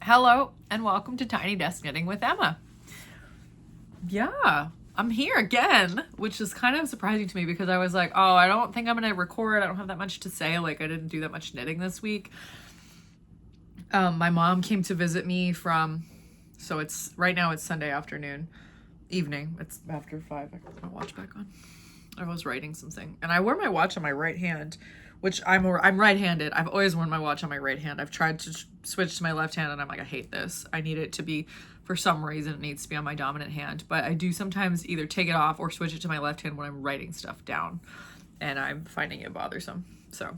Hello and welcome to Tiny Desk Knitting with Emma. Yeah, I'm here again, which is kind of surprising to me because I was like, oh, I don't think I'm gonna record. I don't have that much to say. Like, I didn't do that much knitting this week. My mom came to visit me so it's right now it's Sunday evening. It's after 5. I put my watch back on. I was writing something and I wear my watch on my right hand, which I'm right-handed. I've always worn my watch on my right hand. I've tried to switch to my left hand and I'm like, I hate this. I need it to be, for some reason, it needs to be on my dominant hand. But I do sometimes either take it off or switch it to my left hand when I'm writing stuff down. And I'm finding it bothersome. So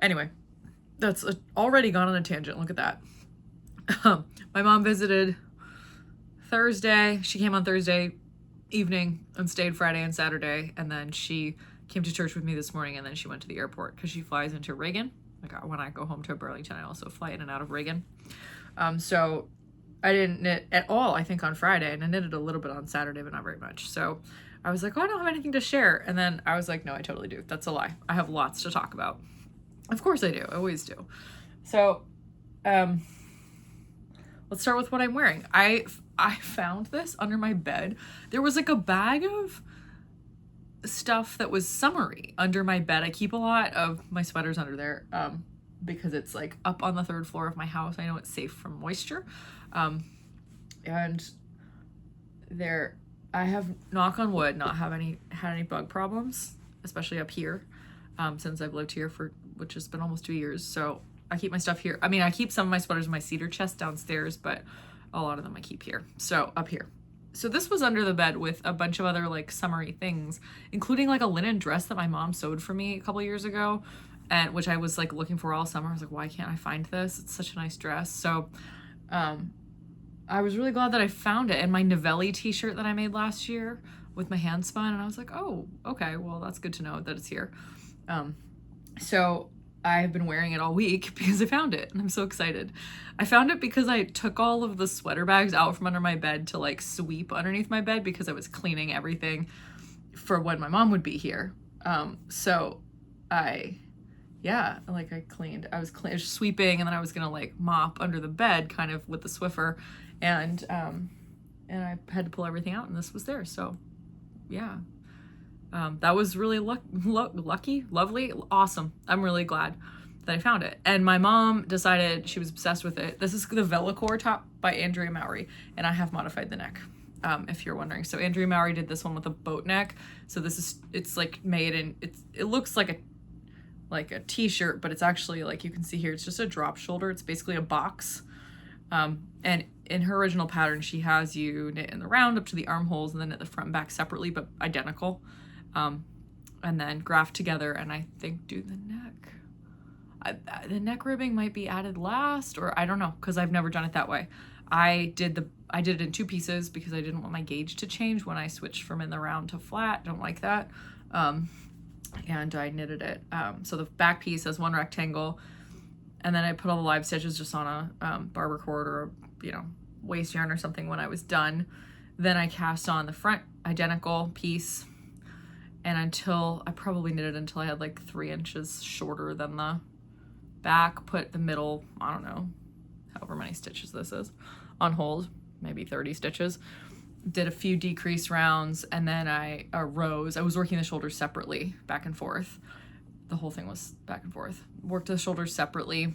anyway, that's already gone on a tangent. Look at that. My mom visited Thursday. She came on Thursday evening and stayed Friday and Saturday. And then she came to church with me this morning, and then she went to the airport because she flies into Reagan. Like, when I go home to Burlington, I also fly in and out of Reagan. So I didn't knit at all, I think, on Friday, and I knitted a little bit on Saturday, but not very much. So I was like, oh, I don't have anything to share. And then I was like, no, I totally do. That's a lie. I have lots to talk about. Of course I do. I always do. So let's start with what I'm wearing. I found this under my bed. There was like a bag of stuff that was summery under my bed. I keep a lot of my sweaters under there because it's like up on the 3rd floor of my house. I know it's safe from moisture. And there, I have, knock on wood, not had any bug problems, especially up here, since I've lived here which has been almost 2 years. So I keep my stuff here. I mean, I keep some of my sweaters in my cedar chest downstairs, but a lot of them I keep here. So up here. So this was under the bed with a bunch of other like summery things, including like a linen dress that my mom sewed for me a couple years ago, and which I was like looking for all summer. I was like, why can't I find this? It's such a nice dress. So I was really glad that I found it. And my Novelli t-shirt that I made last year with my hand spun, and I was like, oh, okay, well, that's good to know that it's here. So I have been wearing it all week because I found it and I'm so excited. I found it because I took all of the sweater bags out from under my bed to like sweep underneath my bed because I was cleaning everything for when my mom would be here. So I was sweeping, and then I was gonna like mop under the bed kind of with the Swiffer, and I had to pull everything out, and this was there. So yeah. That was really lucky, lovely, awesome. I'm really glad that I found it. And my mom decided she was obsessed with it. This is the Velocore top by Andrea Mowry, and I have modified the neck, if you're wondering. So Andrea Mowry did this one with a boat neck. So it's like made in, it looks like a t-shirt, but it's actually, like you can see here, it's just a drop shoulder. It's basically a box. And in her original pattern, she has you knit in the round up to the armholes and then knit the front and back separately, but identical. And then graft together, and I think do the neck. The neck ribbing might be added last, or I don't know, because I've never done it that way. I did it in 2 pieces because I didn't want my gauge to change when I switched from in the round to flat. Don't like that. And I knitted it. So the back piece has 1 rectangle, and then I put all the live stitches just on a barber cord or waste yarn or something when I was done. Then I cast on the front identical piece, and I probably knitted until I had like 3 inches shorter than the back, put the middle, I don't know, however many stitches this is, on hold, maybe 30 stitches. Did a few decrease rounds, and then rows. I was working the shoulders separately, back and forth. The whole thing was back and forth. Worked the shoulders separately.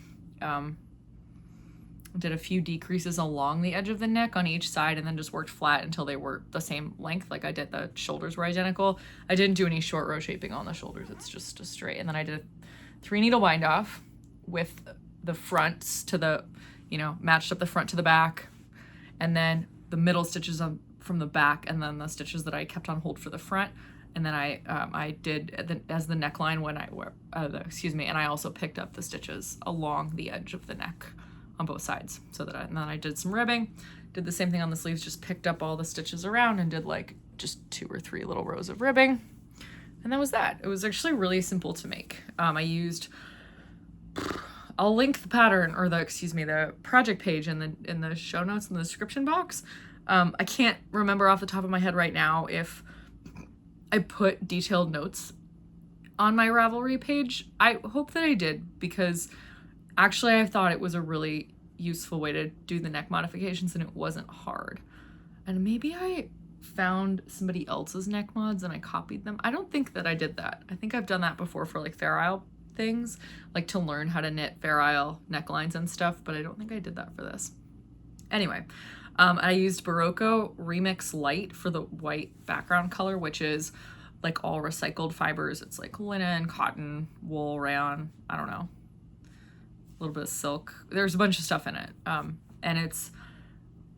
Did a few decreases along the edge of the neck on each side, and then just worked flat until they were the same length. Like I did, the shoulders were identical. I didn't do any short row shaping on the shoulders. It's just a straight. And then I did a 3 needle bind off with the fronts to the, matched up the front to the back, and then the middle stitches from the back, and then the stitches that I kept on hold for the front. And then I did as the neckline and I also picked up the stitches along the edge of the neck on both sides, so that and then I did some ribbing, did the same thing on the sleeves, just picked up all the stitches around and did like just 2 or 3 little rows of ribbing, and that was that. It was actually really simple to make. I'll link the pattern, or the project page in the show notes in the description box. I can't remember off the top of my head right now if I put detailed notes on my Ravelry page. I hope that I did, because actually I thought it was a really useful way to do the neck modifications, and it wasn't hard. And maybe I found somebody else's neck mods and I copied them. I don't think that I did that. I think I've done that before for like Fair Isle things, like to learn how to knit Fair Isle necklines and stuff, but I don't think I did that for this. Anyway, I used Barocco Remix Light for the white background color, which is like all recycled fibers. It's like linen, cotton, wool, rayon, I don't know, a little bit of silk. There's a bunch of stuff in it. And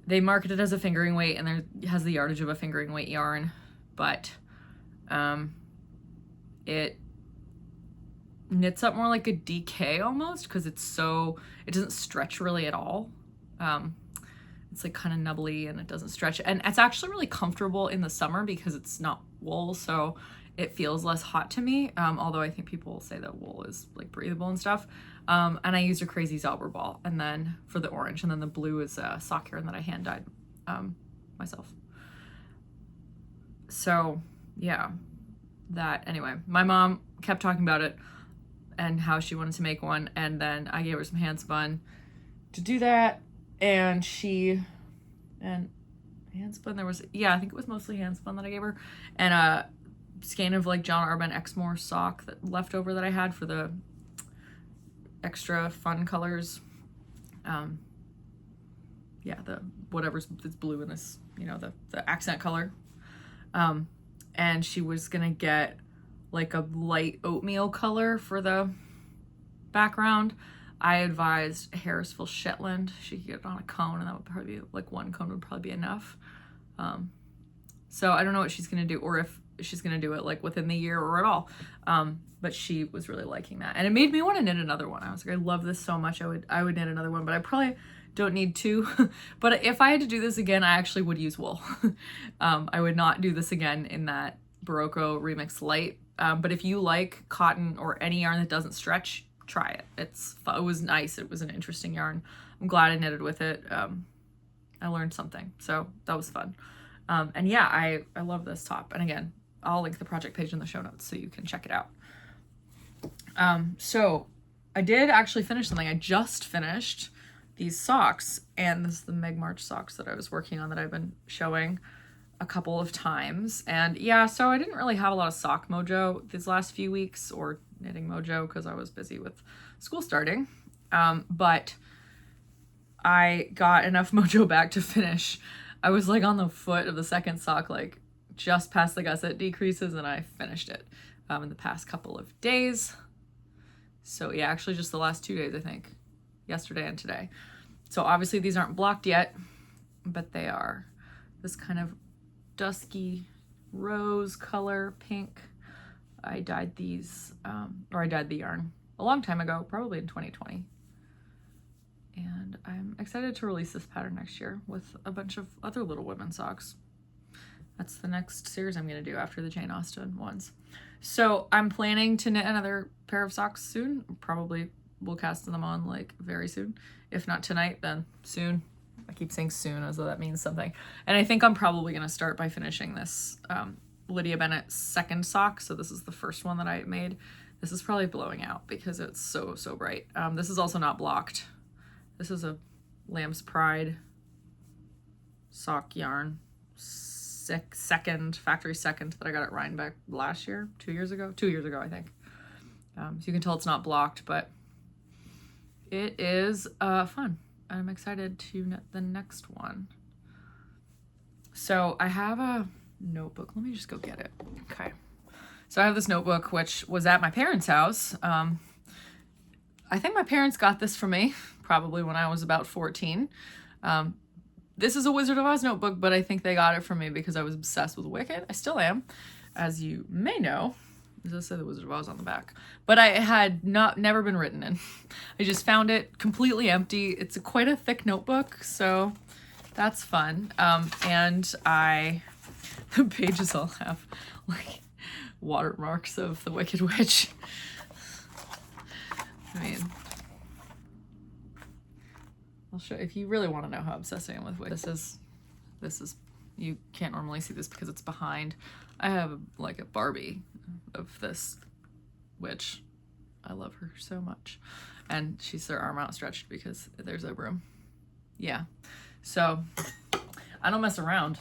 they market it as a fingering weight, and it has the yardage of a fingering weight yarn, but it knits up more like a DK almost, because it doesn't stretch really at all. It's like kind of nubbly and it doesn't stretch, and it's actually really comfortable in the summer because it's not wool, so it feels less hot to me, although I think people say that wool is like breathable and stuff. And I used a Crazy Zauber ball, and then for the orange, and then the blue is a sock yarn that I hand dyed myself. So yeah, anyway, my mom kept talking about it and how she wanted to make one, and then I gave her some hand spun to do that, and hand spun, I think it was mostly hand spun that I gave her, and a skein of like John Arbon Exmoor sock that left over that I had for the extra fun colors. The whatever's that's blue in this, the accent color. And she was gonna get like a light oatmeal color for the background. I advised Harrisville Shetland. She could get it on a cone, and that would probably be like one cone would probably be enough. So I don't know what she's gonna do, or if she's gonna do it like within the year or at all. But she was really liking that, and it made me want to knit another one. I was like, I love this so much. I would knit another one, but I probably don't need to. But if I had to do this again, I actually would use wool. I would not do this again in that Barocco Remix Light. But if you like cotton or any yarn that doesn't stretch, try it. It was nice. It was an interesting yarn. I'm glad I knitted with it. I learned something, so that was fun. And yeah, I love this top. And again, I'll link the project page in the show notes so you can check it out. So I did actually finish something. I just finished these socks, and this is the Meg March socks that I was working on that I've been showing a couple of times. And yeah, so I didn't really have a lot of sock mojo these last few weeks, or knitting mojo, because I was busy with school starting. But I got enough mojo back to finish. I was like on the foot of the second sock, like just past the gusset decreases, and I finished it in the past couple of days. So yeah, actually just the last 2 days, I think, yesterday and today. So obviously these aren't blocked yet, but they are this kind of dusky rose color pink. I dyed these, or I dyed the yarn a long time ago, probably in 2020. And I'm excited to release this pattern next year with a bunch of other Little Women socks. That's the next series I'm going to do after the Jane Austen ones. So I'm planning to knit another pair of socks soon. Probably will cast them on like very soon. If not tonight, then soon. I keep saying soon as though that means something. And I think I'm probably going to start by finishing this Lydia Bennett second sock. So this is the first one that I made. This is probably blowing out because it's so bright. This is also not blocked. This is a Lamb's Pride sock yarn. Factory second that I got at Rhinebeck last year, 2 years ago, I think. So you can tell it's not blocked, but it is fun. I'm excited to knit the next one. So I have a notebook. Let me just go get it. Okay. So I have this notebook, which was at my parents' house. I think my parents got this for me, probably when I was about 14. This is a Wizard of Oz notebook, but I think they got it for me because I was obsessed with Wicked. I still am, as you may know. It does say the Wizard of Oz on the back, but I had never been written in. I just found it completely empty. It's quite a thick notebook, so that's fun. And the pages all have like watermarks of the Wicked Witch. I mean, I'll show if you really want to know how obsessed I am with Wicked. This is you can't normally see this because it's behind. I have like a Barbie of this witch. I love her so much, and she's her arm outstretched because there's a broom. yeah. So I don't mess around.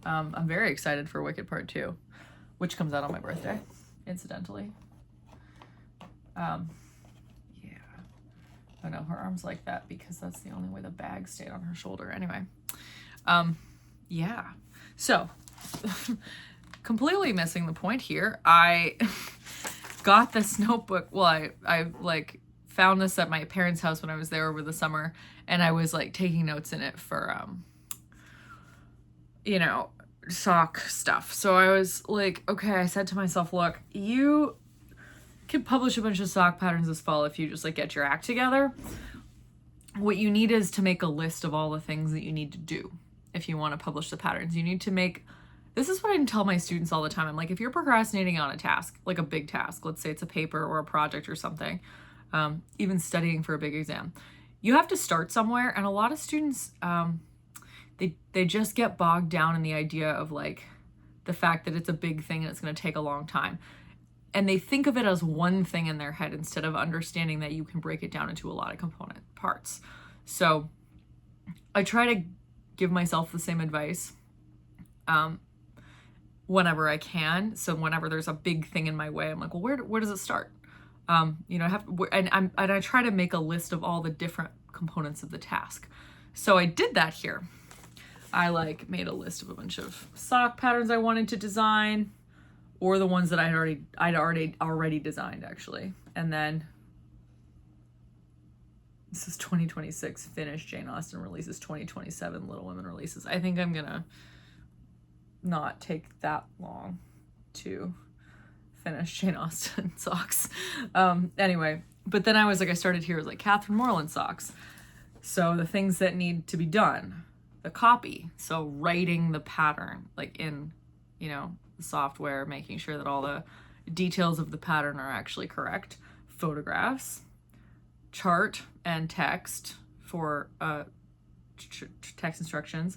I'm very excited for Wicked Part 2, which comes out on my birthday, incidentally. Yeah. Oh no, her arm's like that because that's the only way the bag stayed on her shoulder. Anyway. Yeah. So, completely missing the point here. I got this notebook. Well, I like found this at my parents' house when I was there over the summer, and I was like taking notes in it for you know, sock stuff. So I was like, okay, I said to myself, look, you can publish a bunch of sock patterns this fall if you just like get your act together. What you need is to make a list of all the things that you need to do if you want to publish the patterns. You need to make, this is what I tell my students all the time. I'm like, if you're procrastinating on a task, like a big task, let's say it's a paper or a project or something, even studying for a big exam, you have to start somewhere. And a lot of students, they just get bogged down in the idea of like the fact that it's a big thing and it's going to take a long time. And they think of it as one thing in their head instead of understanding that you can break it down into a lot of component parts. So I try to give myself the same advice whenever I can. So whenever there's a big thing in my way, I'm like, well, where does it start? You know, I try to make a list of all the different components of the task. So I did that here. I like made a list of a bunch of sock patterns I wanted to design, or the ones that I'd already designed actually. And then this is 2026 finished Jane Austen releases, 2027 Little Women releases. I think I'm gonna not take that long to finish Jane Austen socks. Anyway, but then I started here as like Catherine Morland socks. So the things that need to be done, the copy. So writing the pattern, like in, you know, the software, making sure that all the details of the pattern are actually correct. Photographs, chart and text for text instructions.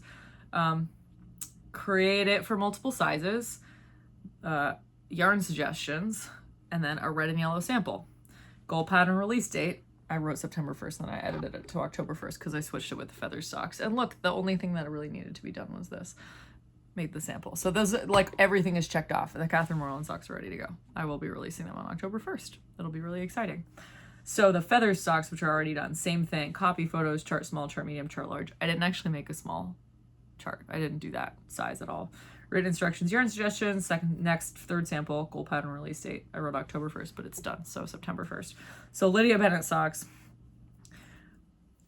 Create it for multiple sizes, yarn suggestions, and then a red and yellow sample. Goal pattern release date. I wrote September 1st, and then I edited it to October 1st because I switched it with the feather socks. And look, the only thing that really needed to be done was this. Made the sample. So those, like, everything is checked off. The Catherine Morland socks are ready to go. I will be releasing them on October 1st. It'll be really exciting. So the feather socks, which are already done, same thing. Copy photos, chart small, chart medium, chart large. I didn't actually make a small chart. I didn't do that size at all. Written instructions, yarn suggestions, third sample, goal pattern release date. I wrote October 1st, but it's done, so September 1st. So Lydia Bennett socks,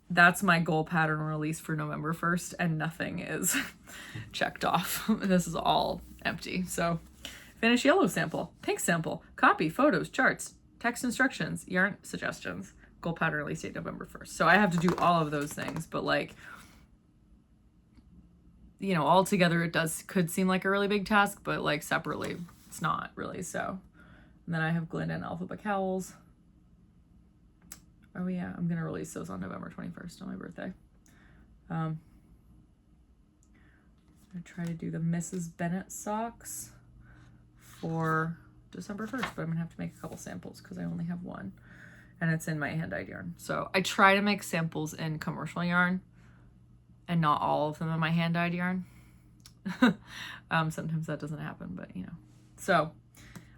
that's my goal pattern release for November 1st, and nothing is checked off. This is all empty. So finish yellow sample, pink sample, copy, photos, charts, text instructions, yarn suggestions, goal pattern release date November 1st. So I have to do all of those things, but like, you know, all together it could seem like a really big task, but like separately it's not really. So, and then I have Glinda and Alphaba cowls. Oh yeah, I'm gonna release those on November 21st on my birthday. I try to do the Mrs. Bennett socks for December 1st, but I'm gonna have to make a couple samples because I only have one, and it's in my hand-dyed yarn. So I try to make samples in commercial yarn and not all of them in my hand-dyed yarn. Sometimes that doesn't happen, but you know. So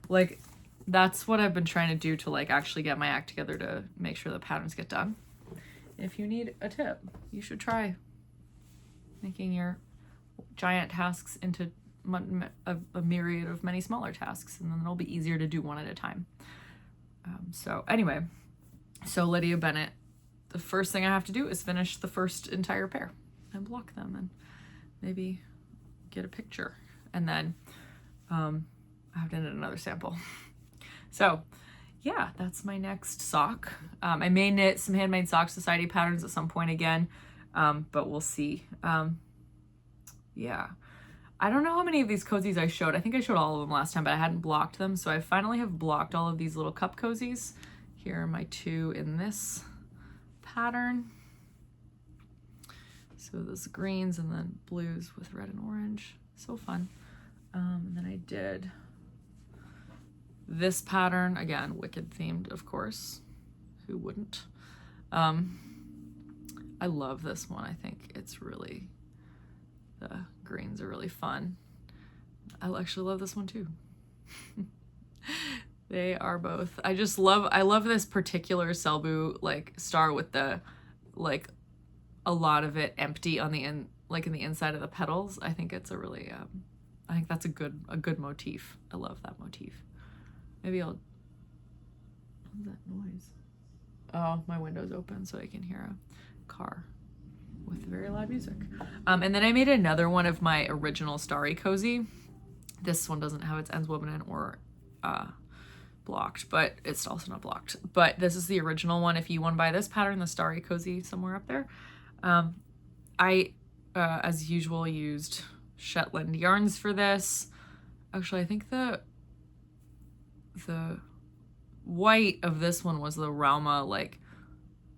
like, that's what I've been trying to do to like actually get my act together to make sure the patterns get done. If you need a tip, you should try making your giant tasks into a myriad of many smaller tasks, and then it'll be easier to do one at a time. So anyway, so Lydia Bennett, the first thing I have to do is finish the first entire pair and block them and maybe get a picture, and then I have to edit another sample. So yeah, that's my next sock. I may knit some Handmade Sock Society patterns at some point again, but we'll see. Yeah, I don't know how many of these cozies I showed. I think I showed all of them last time, but I hadn't blocked them, so I finally have blocked all of these little cup cozies. Here are my two in this pattern. So those greens and then blues with red and orange. So fun. And then I did this pattern, again, Wicked themed, of course. Who wouldn't? I love this one. I think it's really, the greens are really fun. I actually love this one too. They are both. I love this particular Selbu like star with the like a lot of it empty on the in the inside of the petals. I think it's a really I think that's a good motif. I love that motif. Maybe I'll, what's that noise? Oh, my window's open so I can hear a car with very loud music. And then I made another one of my original starry cozy. This one doesn't have its ends woven in or blocked, but it's also not blocked. But this is the original one. If you want to buy this pattern, the starry cozy somewhere up there. I, as usual, used Shetland yarns for this. Actually, I think the white of this one was the Rauma like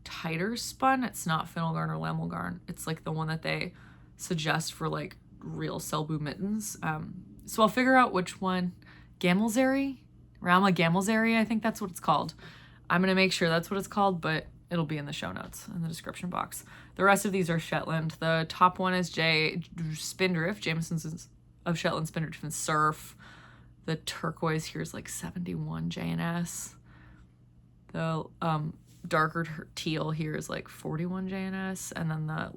tighter spun. It's not Finalgarn or Lamelgarn. It's like the one that they suggest for like real Selbu mittens. So I'll figure out which one. Gammelzeri? Rauma Gammelzeri, I think that's what it's called. I'm going to make sure that's what it's called, but it'll be in the show notes in the description box. The rest of these are Shetland. The top one is Spindrift, Jameson's of Shetland Spindrift and Surf. The turquoise here is like 71 JNS. The darker teal here is like 41 JNS. And then the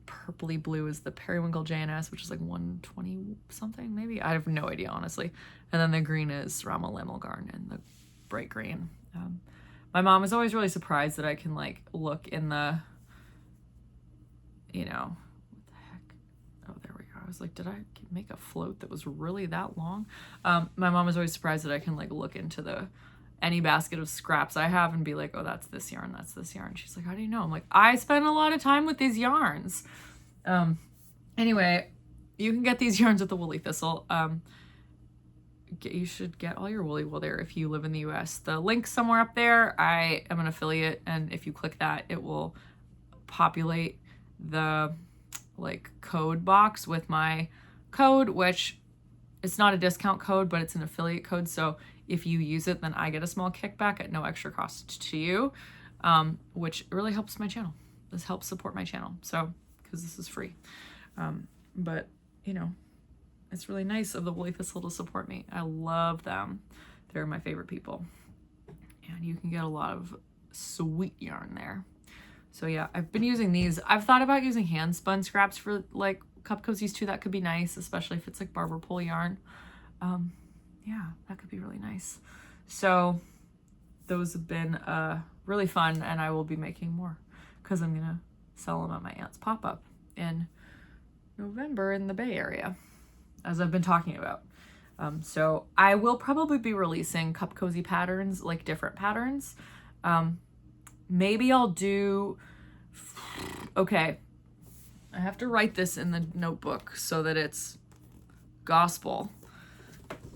purpley blue is the Periwinkle JNS, which is like 120 something maybe. I have no idea, honestly. And then the green is Rauma Lamelgarn and the bright green. My mom is always really surprised that I can like look in the, you know, what the heck? Oh, there we go. I was like, did I make a float that was really that long? My mom is always surprised that I can like look into any basket of scraps I have and be like, oh, that's this yarn, that's this yarn. She's like, how do you know? I'm like, I spend a lot of time with these yarns. Anyway, you can get these yarns at the Woolly Thistle. You should get all your woolly wool there if you live in the US. The link's somewhere up there. I am an affiliate, and if you click that, it will populate the like code box with my code, which it's not a discount code, but it's an affiliate code. So if you use it, then I get a small kickback at no extra cost to you, which really helps my channel. This helps support my channel. So, because this is free. But, you know, it's really nice of the Woolly Thistle to support me. I love them. They're my favorite people. And you can get a lot of sweet yarn there. So yeah, I've been using these. I've thought about using hand spun scraps for like cup cozies too. That could be nice, especially if it's like barber pole yarn. Yeah, that could be really nice. So those have been really fun, and I will be making more because I'm gonna sell them at my aunt's pop-up in November in the Bay Area, as I've been talking about. So I will probably be releasing cup cozy patterns, like different patterns. Maybe I'll do, okay, I have to write this in the notebook so that it's gospel,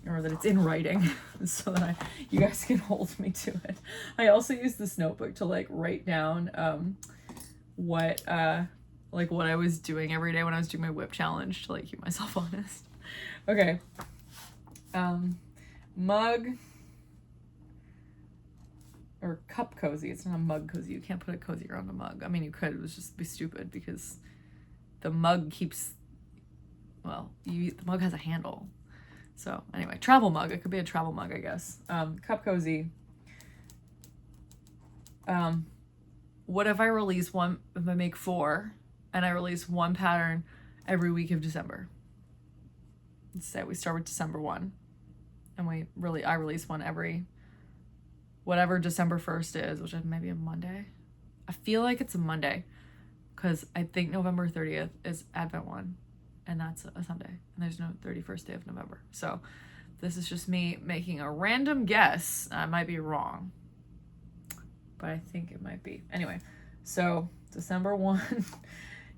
or that it's in writing, so that you guys can hold me to it. I also use this notebook to like write down what I was doing every day when I was doing my whip challenge to like keep myself honest. Okay. Mug or cup cozy. It's not a mug cozy. You can't put a cozy around a mug. I mean, you could. It would just be stupid because the mug keeps, well, the mug has a handle. So anyway, travel mug. It could be a travel mug, I guess. Cup cozy. What if I release one, if I make 4 and I release one pattern every week of December? Let's say we start with December 1 and I release one every, whatever December 1st is, which is maybe a Monday. I feel like it's a Monday because I think November 30th is Advent 1 and that's a Sunday and there's no 31st day of November. So this is just me making a random guess. I might be wrong, but I think it might be. Anyway, so December 1,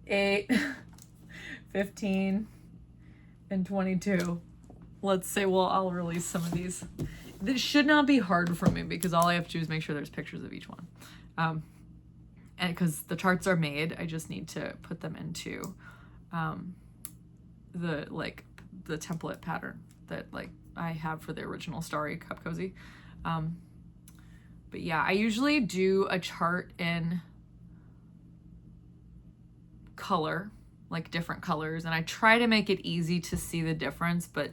8, 15, and 22. Let's say, well, I'll release some of these. This should not be hard for me because all I have to do is make sure there's pictures of each one. And because the charts are made, I just need to put them into the template pattern that like I have for the original Starry Cup Cozy. But yeah, I usually do a chart in color, like different colors, and I try to make it easy to see the difference, but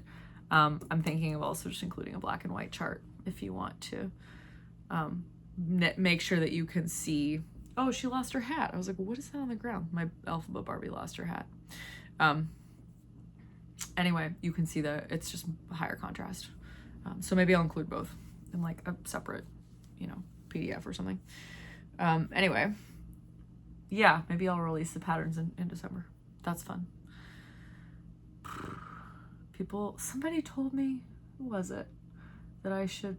I'm thinking of also just including a black and white chart if you want to make sure that you can see. Oh, she lost her hat. I was like, what is that on the ground? My alphabet Barbie lost her hat. Anyway, you can see that it's just higher contrast. So maybe I'll include both in like a separate, PDF or something. Anyway, yeah, maybe I'll release the patterns in December. That's fun. Somebody told me, who was it? That I should,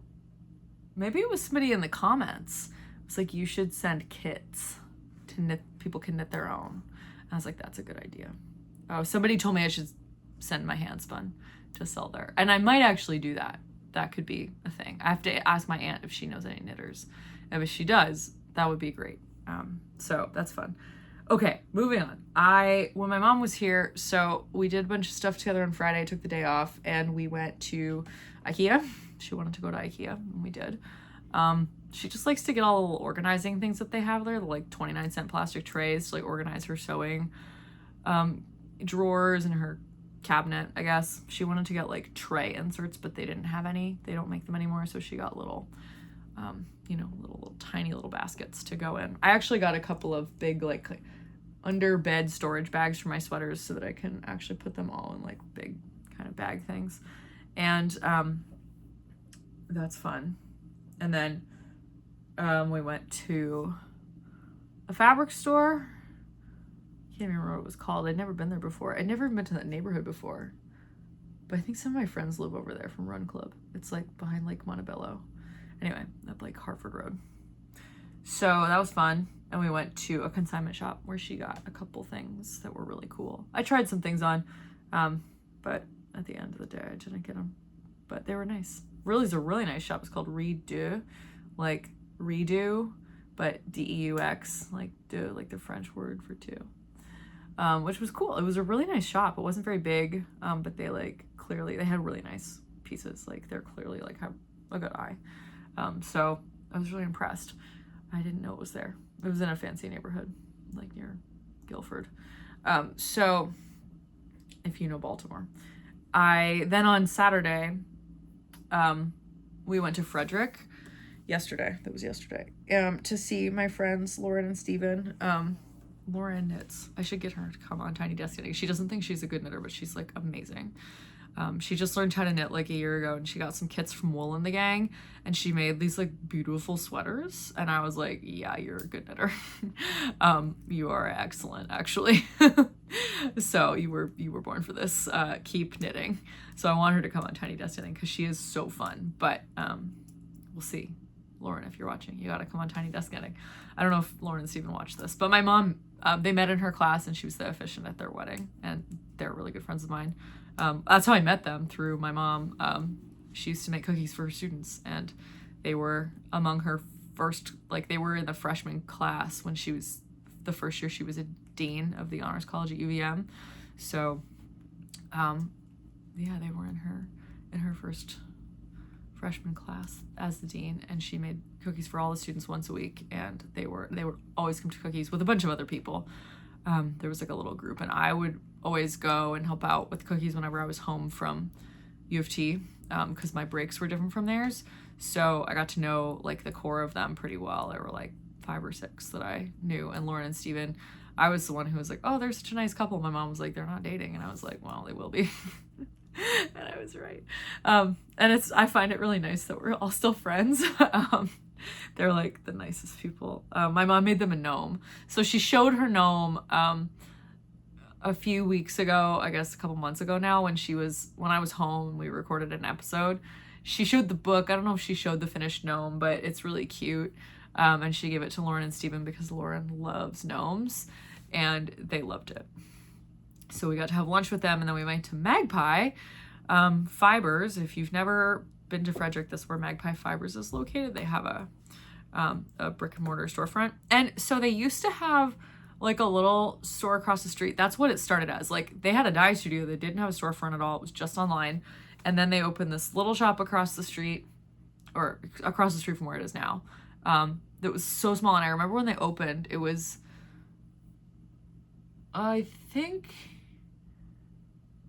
maybe it was somebody in the comments. It's like, you should send kits to knit, people can knit their own. And I was like, that's a good idea. Oh, somebody told me I should send my hand spun to sell there. And I might actually do that. That could be a thing. I have to ask my aunt if she knows any knitters. And if she does, that would be great. So that's fun. Okay, moving on. When my mom was here, so we did a bunch of stuff together on Friday. I took the day off and we went to IKEA. She wanted to go to IKEA and we did. She just likes to get all the little organizing things that they have there, the like 29-cent plastic trays to like organize her sewing drawers in her cabinet, I guess. She wanted to get like tray inserts, but they didn't have any. They don't make them anymore, so she got little little tiny little baskets to go in. I actually got a couple of big like under bed storage bags for my sweaters so that I can actually put them all in like big kind of bag things. And that's fun. And then we went to a fabric store. Can't remember what it was called. I'd never been there before. I'd never even been to that neighborhood before. But I think some of my friends live over there from Run Club. It's like behind Lake Montebello. Anyway, up like Hartford Road. So that was fun. And we went to a consignment shop where she got a couple things that were really cool. I tried some things on, but at the end of the day, I didn't get them. But they were nice. Really, it's a really nice shop. It's called Redo, like redo, but D-E-U-X, like do, like the French word for two. Which was cool. It was a really nice shop. It wasn't very big, but they like clearly, they had really nice pieces. Like they're clearly like have a good eye. So I was really impressed. I didn't know it was there. It was in a fancy neighborhood, like near Guilford. So if you know Baltimore. Then on Saturday, we went to Frederick yesterday. That was yesterday. To see my friends, Lauren and Steven. Lauren knits. I should get her to come on Tiny Desk Knitting. She doesn't think she's a good knitter, but she's like amazing. She just learned how to knit like a year ago, and she got some kits from Wool and the Gang, and she made these like beautiful sweaters. And I was like, yeah, you're a good knitter. You are excellent, actually. So you were born for this. Keep knitting. So I want her to come on Tiny Desk Knitting because she is so fun. But we'll see. Lauren, if you're watching, you got to come on Tiny Desk Knitting. I don't know if Lauren and Steven watched this, but my mom, they met in her class and she was the officiant at their wedding, and they're really good friends of mine. That's how I met them, through my mom. She used to make cookies for her students, and they were among her first, like they were in the freshman class when she was, the first year she was a dean of the Honors College at UVM. So, yeah, they were in her first freshman class as the dean, and she made cookies for all the students once a week, and they would always come to cookies with a bunch of other people. There was like a little group, and I would always go and help out with cookies whenever I was home from U of T, because my breaks were different from theirs. So I got to know like the core of them pretty well. There were like 5 or 6 that I knew, and Lauren and Steven, I was the one who was like, oh, they're such a nice couple. My mom was like, they're not dating, and I was like, well, they will be. And I was right. And I find it really nice that we're all still friends. They're like the nicest people. My mom made them a gnome. So she showed her gnome a few weeks ago, I guess a couple months ago now, when I was home and we recorded an episode. She showed the book. I don't know if she showed the finished gnome, but it's really cute. And she gave it to Lauren and Steven because Lauren loves gnomes, and they loved it. So we got to have lunch with them, and then we went to Magpie Fibers. If you've never been to Frederick, that's where Magpie Fibers is located. They have a brick and mortar storefront. And so they used to have like a little store across the street. That's what it started as. Like they had a dye studio that didn't have a storefront at all. It was just online. And then they opened this little shop across the street, or across the street from where it is now. That was so small. And I remember when they opened, it was I think,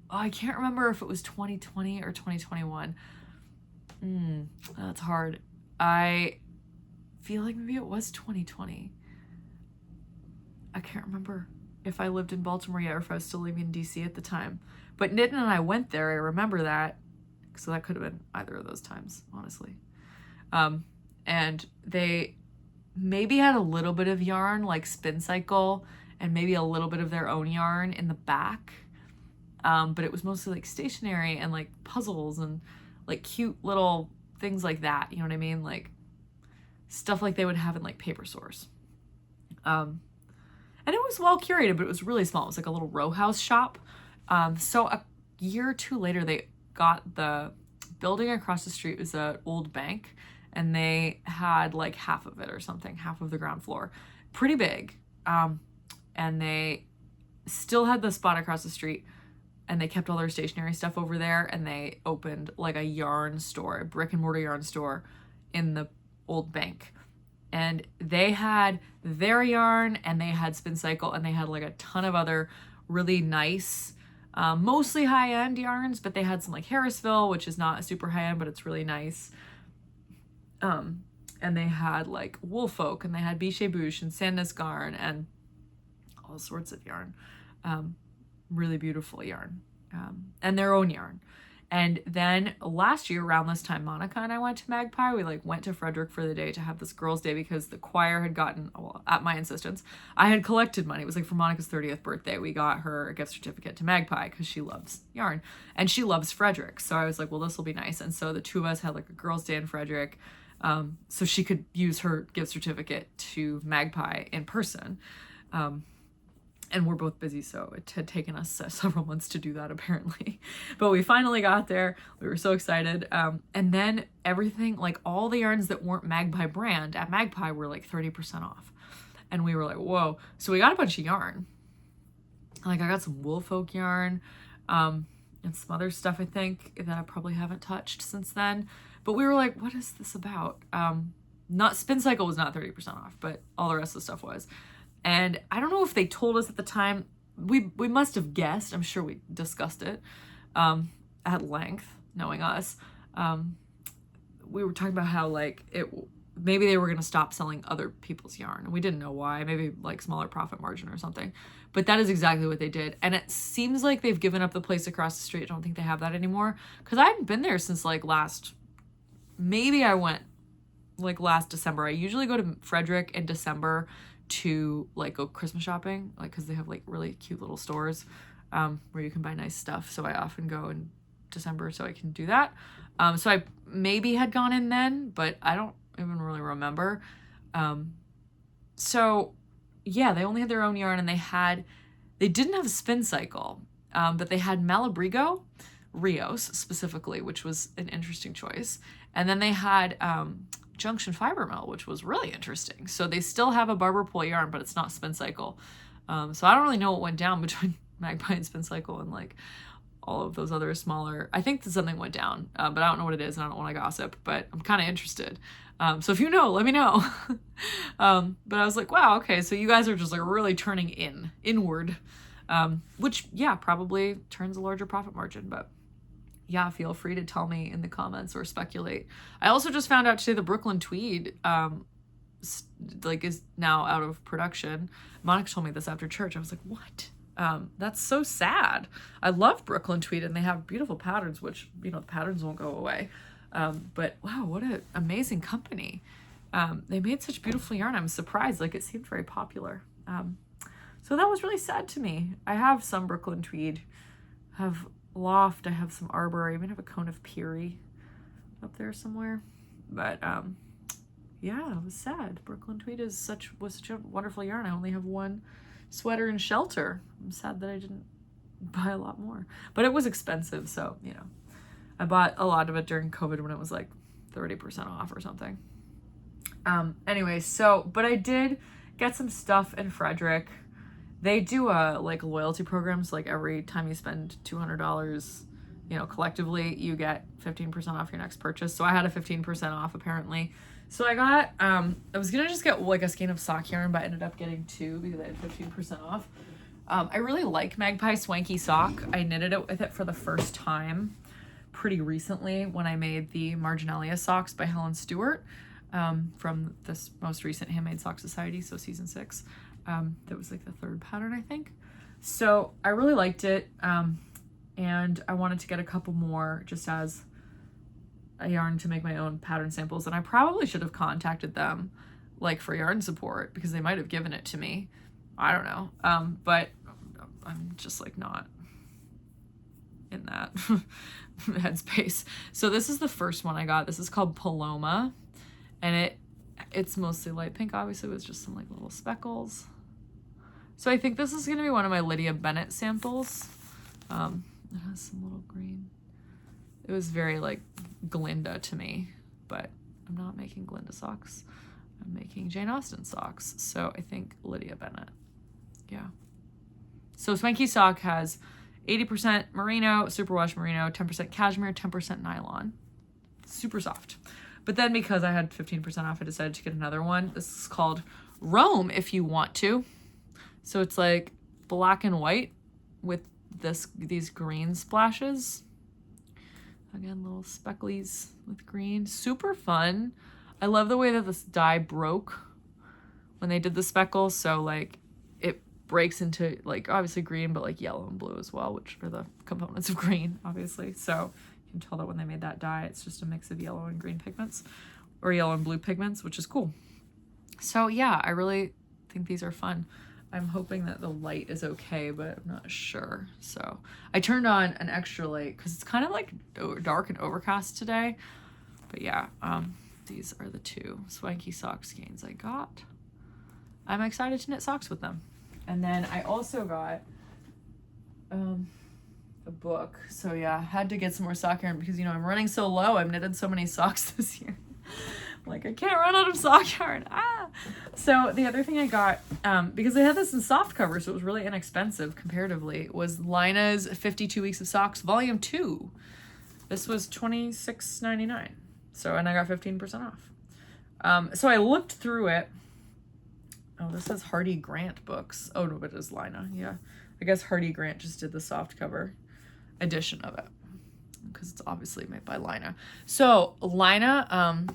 I can't remember if it was 2020 or 2021. That's hard. I feel like maybe it was 2020. I can't remember if I lived in Baltimore yet or if I was still living in DC at the time. But Nitin and I went there. I remember that. So that could have been either of those times, honestly. And they maybe had a little bit of yarn, like Spin Cycle, and maybe a little bit of their own yarn in the back. But it was mostly like stationery and like puzzles and like cute little things like that. You know what I mean? Like stuff like they would have in like paper stores. And it was well curated, but it was really small. It was like a little row house shop. So a year or two later, they got the building across the street. It was an old bank, and they had like half of it or something, half of the ground floor. Pretty big. And they still had the spot across the street, and they kept all their stationery stuff over there, and they opened like a yarn store, a brick and mortar yarn store in the old bank. And they had their yarn, and they had Spin Cycle, and they had like a ton of other really nice, mostly high-end yarns, but they had some like Harrisville, which is not super high-end, but it's really nice. And they had like Woolfolk, and they had Biche Bouche and Sandnes Garn and all sorts of yarn. Really beautiful yarn, and their own yarn. And then last year around this time, Monica and I went to Magpie. We like went to Frederick for the day to have this girls' day because the choir had gotten, well, at my insistence, I had collected money. It was like for Monica's 30th birthday. We got her a gift certificate to Magpie because she loves yarn and she loves Frederick. So I was like, well, this will be nice. And so the two of us had like a girls' day in Frederick, so she could use her gift certificate to Magpie in person. And we're both busy, so it had taken us several months to do that, apparently. But we finally got there. We were so excited. And then everything, like all the yarns that weren't Magpie brand at Magpie were like 30% off. And we were like, whoa. So we got a bunch of yarn. Like I got some Woolfolk yarn and some other stuff, I think, that I probably haven't touched since then. But we were like, what is this about? Not Spin Cycle was not 30% off, but all the rest of the stuff was. And I don't know if they told us at the time. We must have guessed. I'm sure we discussed it at length, knowing us. We were talking about how like maybe they were going to stop selling other people's yarn. And we didn't know why. Maybe like smaller profit margin or something. But that is exactly what they did. And it seems like they've given up the place across the street. I don't think they have that anymore. Because I hadn't been there since like maybe I went like last December. I usually go to Frederick in December to like go Christmas shopping, like because they have like really cute little stores where you can buy nice stuff. So I often go in December so I can do that. So I maybe had gone in then, but I don't even really remember. So yeah, they only had their own yarn, and they didn't have a Spin Cycle, but they had Malabrigo Rios specifically, which was an interesting choice. And then they had Junction Fiber Mill, which was really interesting. So they still have a barber pole yarn, but it's not Spin Cycle. So I don't really know what went down between Magpie and Spin Cycle and like all of those other smaller. I think that something went down, but I don't know what it is, and I don't want to gossip, but I'm kind of interested. So if you know, let me know. But I was like, wow, okay, so you guys are just like really turning inward, which yeah, probably turns a larger profit margin, but yeah, feel free to tell me in the comments or speculate. I also just found out today the Brooklyn Tweed like is now out of production. Monica told me this after church. I was like, what? That's so sad. I love Brooklyn Tweed, and they have beautiful patterns, which, you know, the patterns won't go away. But wow, what an amazing company. They made such beautiful yarn. I'm surprised. Like, it seemed very popular. So that was really sad to me. I have some Brooklyn Tweed. I have Loft, I have some Arbor, I even have a cone of Peary up there somewhere. But yeah, it was sad. Brooklyn Tweed was such a wonderful yarn. I only have one sweater and shelter. I'm sad that I didn't buy a lot more, but it was expensive, so you know, I bought a lot of it during COVID when it was like 30% off or something. Anyway, but I did get some stuff in Frederick. They do like loyalty programs. Like every time you spend $200, you know, collectively, you get 15% off your next purchase. So I had a 15% off apparently. So I got, I was gonna just get like a skein of sock yarn, but I ended up getting two because I had 15% off. I really like Magpie Swanky Sock. I knitted it with it for the first time pretty recently when I made the Marginalia socks by Helen Stewart from this most recent Handmade Sock Society, so season 6. That was like the 3rd pattern, I think. So I really liked it, and I wanted to get a couple more just as a yarn to make my own pattern samples, and I probably should have contacted them like for yarn support because they might have given it to me. I don't know, but I'm just like not in that headspace. So this is the first one I got. This is called Paloma, and it's mostly light pink, obviously, with just some like little speckles. So I think this is going to be one of my Lydia Bennett samples. It has some little green. It was very like Glinda to me, but I'm not making Glinda socks. I'm making Jane Austen socks. So I think Lydia Bennett. Yeah. So Swanky Sock has 80% merino, superwash merino, 10% cashmere, 10% nylon. Super soft. But then because I had 15% off, I decided to get another one. This is called Rome if you want to. So it's like black and white with these green splashes. Again, little specklies with green. Super fun. I love the way that this dye broke when they did the speckles. So like it breaks into like obviously green, but like yellow and blue as well, which are the components of green, obviously. So you can tell that when they made that dye, it's just a mix of yellow and green pigments, or yellow and blue pigments, which is cool. So yeah, I really think these are fun. I'm hoping that the light is okay, but I'm not sure. So I turned on an extra light because it's kind of like dark and overcast today. But yeah, these are the 2 Swanky Sock skeins I got. I'm excited to knit socks with them. And then I also got a book. So yeah, had to get some more sock yarn because, you know, I'm running so low. I've knitted so many socks this year. Like, I can't run out of sock yarn. So the other thing I got, because they had this in soft cover, so it was really inexpensive comparatively, was Lina's 52 Weeks of Socks, Volume 2. This was $26.99. So, and I got 15% off. So I looked through it. Oh, this says Hardy Grant books. Oh, no, but it is Lina. Yeah. I guess Hardy Grant just did the soft cover edition of it because it's obviously made by Lina. So Lina,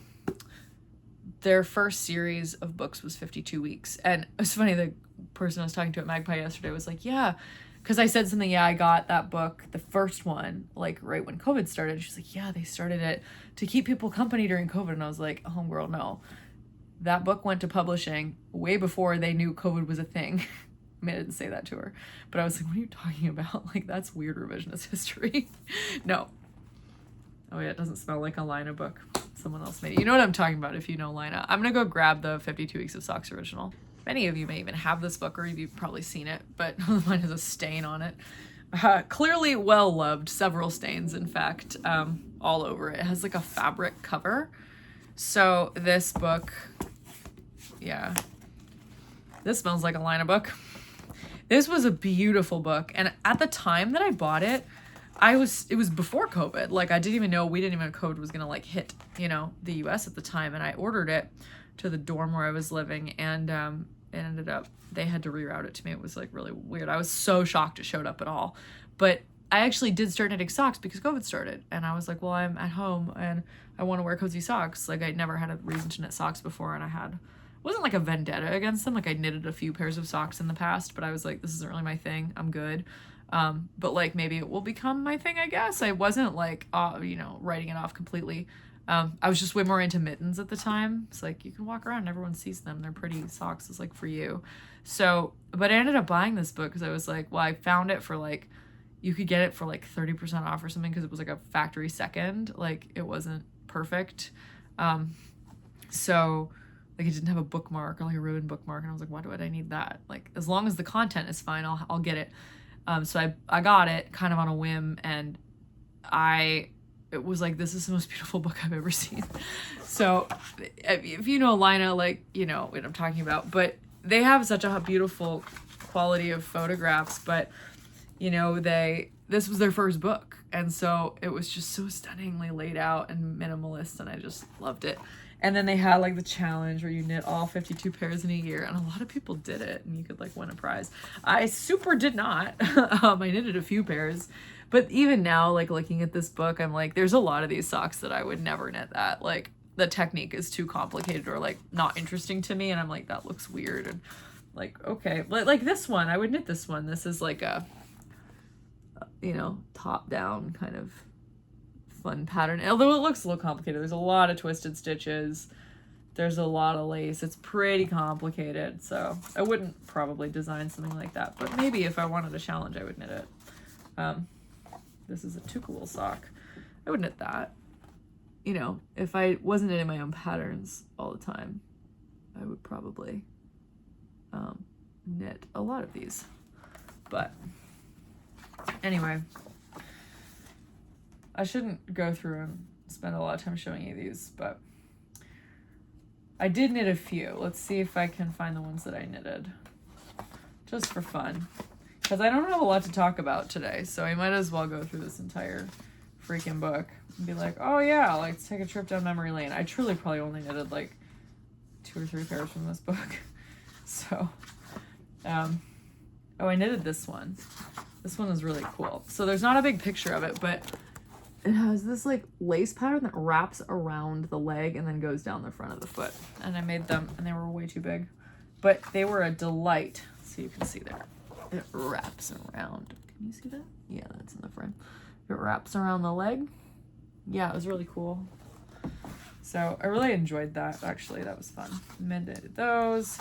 their first series of books was 52 weeks. And it's funny, the person I was talking to at Magpie yesterday was like, yeah, because I said something, yeah, I got that book, the first one, like right when COVID started. She's like, yeah, they started it to keep people company during COVID. And I was like, homegirl, no. That book went to publishing way before they knew COVID was a thing. I mean, I didn't say that to her, but I was like, what are you talking about? Like, that's weird revisionist history. No. Oh yeah, it doesn't smell like a Lina book. Someone else made it. You know what I'm talking about if you know Lina. I'm gonna go grab the 52 Weeks of Socks original. Many of you may even have this book or you've probably seen it, but mine has a stain on it. Clearly well loved, several stains in fact, all over it. It has like a fabric cover. So this book, yeah, this smells like a Lina book. This was a beautiful book, and at the time that I bought it, it was before COVID. Like, we didn't even know COVID was gonna like hit, you know, the US at the time, and I ordered it to the dorm where I was living, and it ended up, they had to reroute it to me. It was like really weird. I was so shocked it showed up at all. But I actually did start knitting socks because COVID started, and I was like, well, I'm at home and I want to wear cozy socks. Like, I'd never had a reason to knit socks before, and it wasn't like a vendetta against them. Like, I knitted a few pairs of socks in the past, but I was like, this isn't really my thing. I'm good. But like, maybe it will become my thing, I guess. I wasn't like, you know, writing it off completely. I was just way more into mittens at the time. It's like, you can walk around and everyone sees them. They're pretty socks. It's like for you. So, but I ended up buying this book because I was like, well, I found it for like, you could get it for like 30% off or something because it was like a factory second. Like, it wasn't perfect. So like, it didn't have a bookmark or like a ruined bookmark. And I was like, why do I need that? Like, as long as the content is fine, I'll get it. So I got it kind of on a whim, and it was like, this is the most beautiful book I've ever seen. So if you know Lina, like, you know what I'm talking about, but they have such a beautiful quality of photographs, but you know, this was their first book. And so it was just so stunningly laid out and minimalist, and I just loved it. And then they had like the challenge where you knit all 52 pairs in a year, and a lot of people did it, and you could like win a prize. I super did not. I knitted a few pairs, but even now, like looking at this book, I'm like, there's a lot of these socks that I would never knit that. Like the technique is too complicated or like not interesting to me, and I'm like, that looks weird. And like, okay, but like this one, I would knit this one. This is like a, you know, top down kind of fun pattern, although it looks a little complicated. There's a lot of twisted stitches, there's a lot of lace, it's pretty complicated, so I wouldn't probably design something like that, but maybe if I wanted a challenge I would knit it. This is a Tukulul sock. I would knit that. You know, if I wasn't knitting my own patterns all the time, I would probably knit a lot of these. But anyway, I shouldn't go through and spend a lot of time showing you these, but I did knit a few. Let's see if I can find the ones that I knitted, just for fun, because I don't have a lot to talk about today, so I might as well go through this entire freaking book and be like, oh yeah, let's take a trip down memory lane. I truly probably only knitted like 2 or 3 pairs from this book. So, oh, I knitted this one. This one is really cool. So there's not a big picture of it, but it has this like lace pattern that wraps around the leg and then goes down the front of the foot. And I made them, and they were way too big, but they were a delight. So you can see there, it wraps around. Can you see that? Yeah, that's in the frame. It wraps around the leg. Yeah, it was really cool. So I really enjoyed that, actually. That was fun. Knitted those.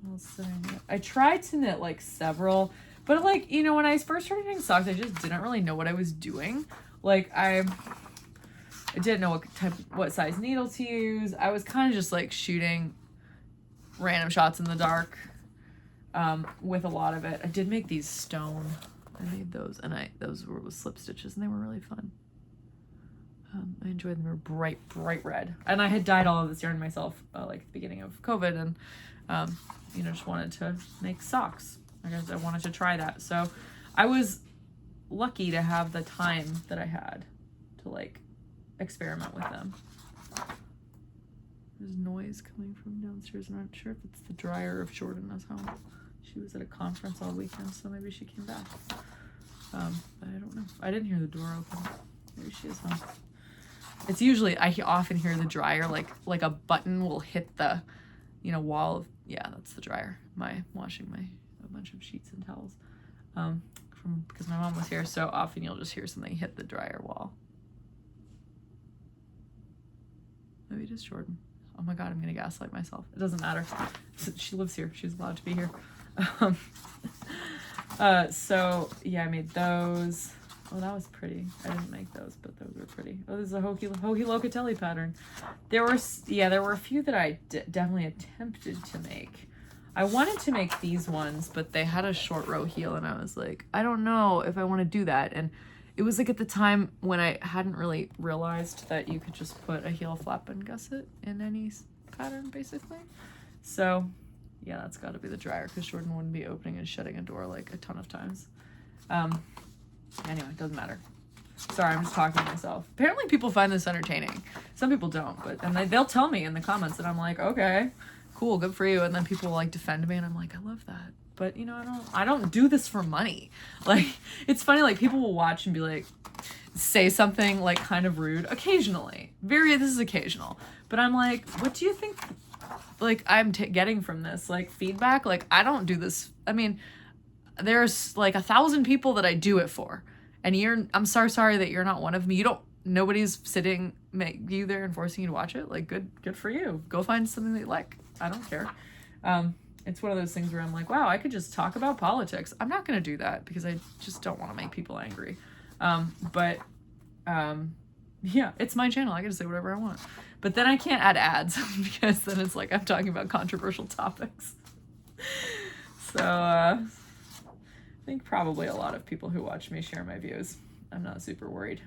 What else did I knit? I tried to knit like several, but like, you know, when I first started knitting socks, I just didn't really know what I was doing. Like I didn't know what size needle to use. I was kind of just like shooting random shots in the dark with a lot of it. I did make these stone. I made those, and those were with slip stitches, and they were really fun. I enjoyed them. They were bright red. And I had dyed all of this yarn myself, like at the beginning of COVID, and you know, just wanted to make socks. I guess I wanted to try that. So I was lucky to have the time that I had to like experiment with them. There's noise coming from downstairs. I'm not sure if it's the dryer or if Jordan is home. She was at a conference all weekend, so maybe she came back. But I don't know. I didn't hear the door open. Maybe she is home. It's usually, I often hear the dryer, like a button will hit the, you know, wall of, yeah, that's the dryer. Washing a bunch of sheets and towels. Because my mom was here, so often you'll just hear something hit the dryer wall. Maybe just Jordan. Oh my God, I'm gonna gaslight myself. It doesn't matter. She lives here. She's allowed to be here. So yeah, I made those. Oh, that was pretty. I didn't make those, but those were pretty. Oh, this is a Hoki Locatelli pattern. There were a few that I definitely attempted to make. I wanted to make these ones, but they had a short row heel, and I was like, I don't know if I want to do that. And it was like at the time when I hadn't really realized that you could just put a heel flap and gusset in any pattern, basically. So yeah, that's got to be the dryer, because Jordan wouldn't be opening and shutting a door like a ton of times. Anyway, it doesn't matter. Sorry, I'm just talking to myself. Apparently people find this entertaining. Some people don't, and they'll tell me in the comments, and I'm like, okay, cool, good for you. And then people will like defend me, and I'm like, I love that. But you know, I don't do this for money. Like, it's funny, like people will watch and be like, say something like kind of rude occasionally. This is occasional. But I'm like, what do you think like I'm getting from this? Like feedback? Like I don't do this. I mean, there's like 1,000 people that I do it for. And I'm so sorry that you're not one of me. Nobody's sitting you there and forcing you to watch it. Like good for you. Go find something that you like. I don't care. It's one of those things where I'm like, wow, I could just talk about politics. I'm not going to do that because I just don't want to make people angry. Yeah, it's my channel. I get to say whatever I want. But then I can't add ads because then it's like I'm talking about controversial topics. So I think probably a lot of people who watch me share my views. I'm not super worried.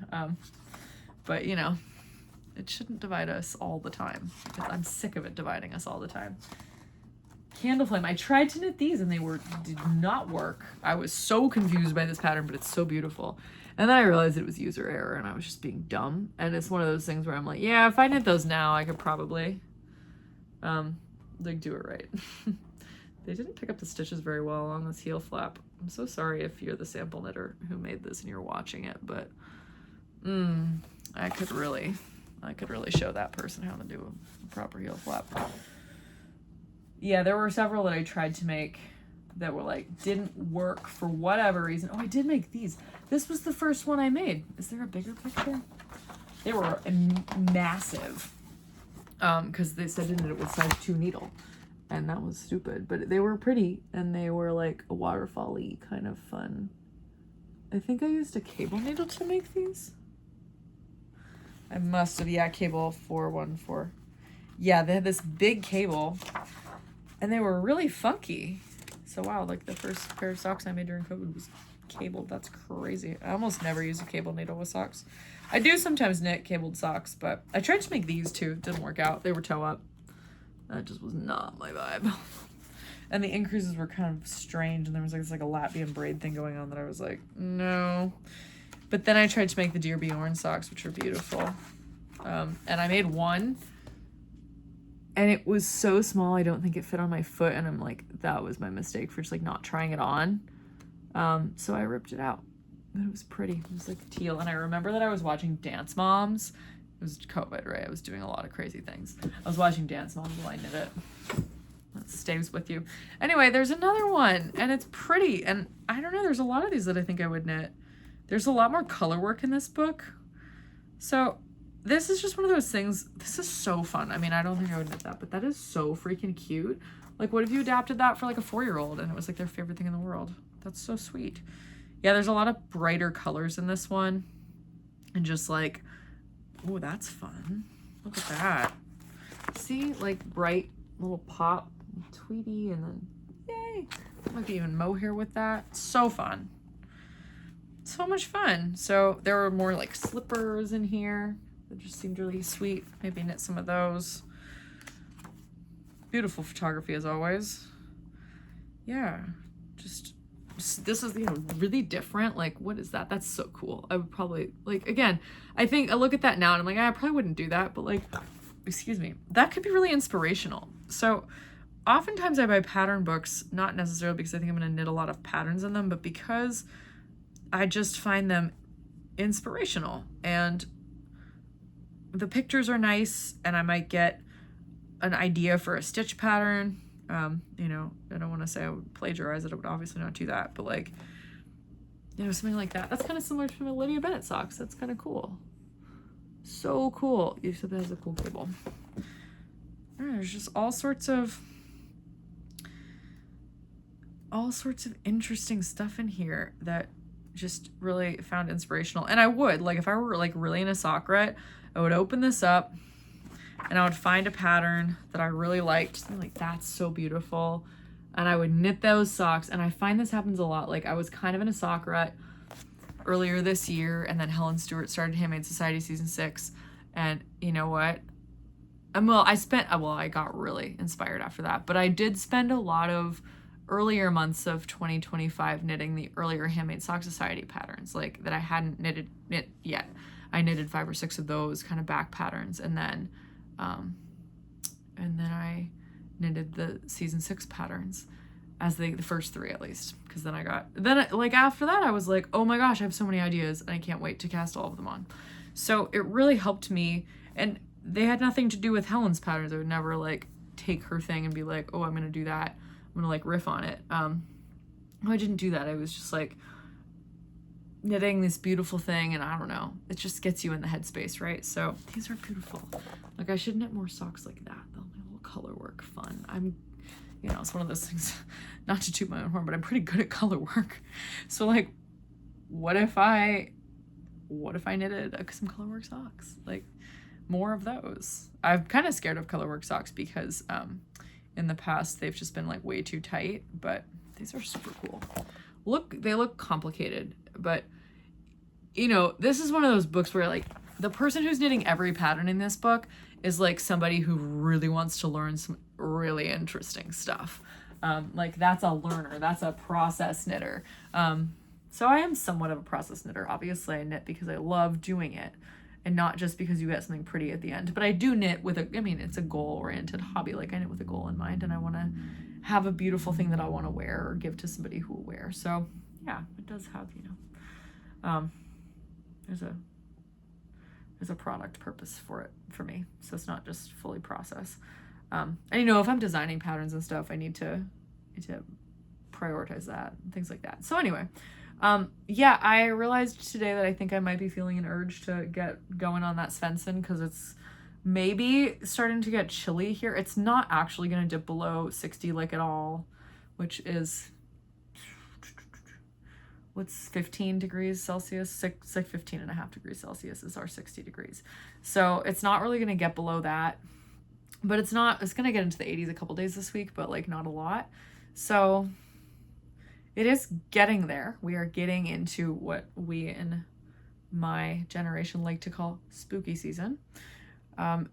But you know, it shouldn't divide us all the time. I'm sick of it dividing us all the time. Candle flame. I tried to knit these and they did not work. I was so confused by this pattern, but it's so beautiful. And then I realized it was user error and I was just being dumb. And it's one of those things where I'm like, yeah, if I knit those now, I could probably like do it right. They didn't pick up the stitches very well on this heel flap. I'm so sorry if you're the sample knitter who made this and you're watching it, but I could really show that person how to do a proper heel flap. Yeah, there were several that I tried to make that were like, didn't work for whatever reason. Oh, I did make these. This was the first one I made. Is there a bigger picture? They were massive. Because they said it was size 2 needle. And that was stupid. But they were pretty, and they were like a waterfall-y kind of fun. I think I used a cable needle to make these. I must have, yeah, cable 414. Yeah, they had this big cable, and they were really funky. So wow, like the first pair of socks I made during COVID was cabled. That's crazy. I almost never use a cable needle with socks. I do sometimes knit cabled socks, but I tried to make these too. It didn't work out. They were toe up. That just was not my vibe. And the increases were kind of strange, and there was like this like a Latvian braid thing going on that I was like, no. But then I tried to make the Dear Bjorn socks, which are beautiful. And I made one, and it was so small I don't think it fit on my foot, and I'm like, that was my mistake for just like not trying it on. So I ripped it out. But it was pretty. It was like teal, and I remember that I was watching Dance Moms. It was COVID, right? I was doing a lot of crazy things. I was watching Dance Moms while I knit it. That stays with you. Anyway, there's another one, and it's pretty. And I don't know, there's a lot of these that I think I would knit. There's a lot more color work in this book. So this is just one of those things. This is so fun. I mean, I don't think I would knit that, but that is so freaking cute. Like, what if you adapted that for like a 4-year-old and it was like their favorite thing in the world? That's so sweet. Yeah, there's a lot of brighter colors in this one. And just like, oh, that's fun. Look at that. See, like bright little pop, Tweety, and then yay. Might be even mohair with that. So fun. So much fun. So there were more like slippers in here that just seemed really sweet. Maybe knit some of those. Beautiful photography as always. Yeah, just this is, you know, really different. Like, what is that? That's so cool. I would probably, like, again, I think I look at that now and I'm like, I probably wouldn't do that, but like, excuse me, that could be really inspirational. So oftentimes I buy pattern books, not necessarily because I think I'm going to knit a lot of patterns in them, but because I just find them inspirational, and the pictures are nice, and I might get an idea for a stitch pattern. You know, I don't want to say I would plagiarize it. I would obviously not do that, but like, you know, something like that. That's kind of similar to my Lydia Bennett socks. That's kind of cool. So cool. You said that has a cool cable. There's just all sorts of interesting stuff in here that just really found inspirational. And I would, like, if I were like really in a sock rut, I would open this up and I would find a pattern that I really liked. Something like, that's so beautiful. And I would knit those socks. And I find this happens a lot. Like, I was kind of in a sock rut earlier this year, and then Helen Stewart started Handmade Society season 6. And you know what? I got really inspired after that. But I did spend a lot of earlier months of 2025 knitting the earlier Handmade Sock Society patterns, like that I hadn't knit yet. I knitted 5 or 6 of those kind of back patterns, and then I knitted the season 6 patterns as the first 3 at least, because then after that I was like, oh my gosh, I have so many ideas and I can't wait to cast all of them on. So it really helped me, and they had nothing to do with Helen's patterns. I would never like take her thing and be like, oh, I'm gonna do that, I'm gonna like riff on it. I didn't do that. I was just like knitting this beautiful thing, and I don't know, it just gets you in the headspace, right? So these are beautiful. Like, I should knit more socks like that. They'll make a little color work fun. I'm, you know, it's one of those things, not to toot my own horn, but I'm pretty good at color work. So like, what if I knitted some color work socks? Like, more of those. I'm kind of scared of color work socks because in the past they've just been like way too tight, but these are super cool. They look complicated, but you know, this is one of those books where like the person who's knitting every pattern in this book is like somebody who really wants to learn some really interesting stuff. Like, that's a learner, that's a process knitter. So I am somewhat of a process knitter. Obviously, I knit because I love doing it and not just because you get something pretty at the end. But I do knit with it's a goal-oriented hobby. Like, I knit with a goal in mind, and I want to have a beautiful thing that I want to wear or give to somebody who will wear. So yeah, it does have, there's a product purpose for it for me. So it's not just fully process. And if I'm designing patterns and stuff, I need to prioritize that and things like that. So anyway, I realized today that I think I might be feeling an urge to get going on that Svensson because it's maybe starting to get chilly here. It's not actually going to dip below 60 like at all, which is, what's 15 degrees Celsius? It's like 15 and a half degrees Celsius is our 60 degrees. So it's not really going to get below that, but it's going to get into the 80s a couple days this week, but like not a lot. So it is getting there. We are getting into what we in my generation like to call spooky season.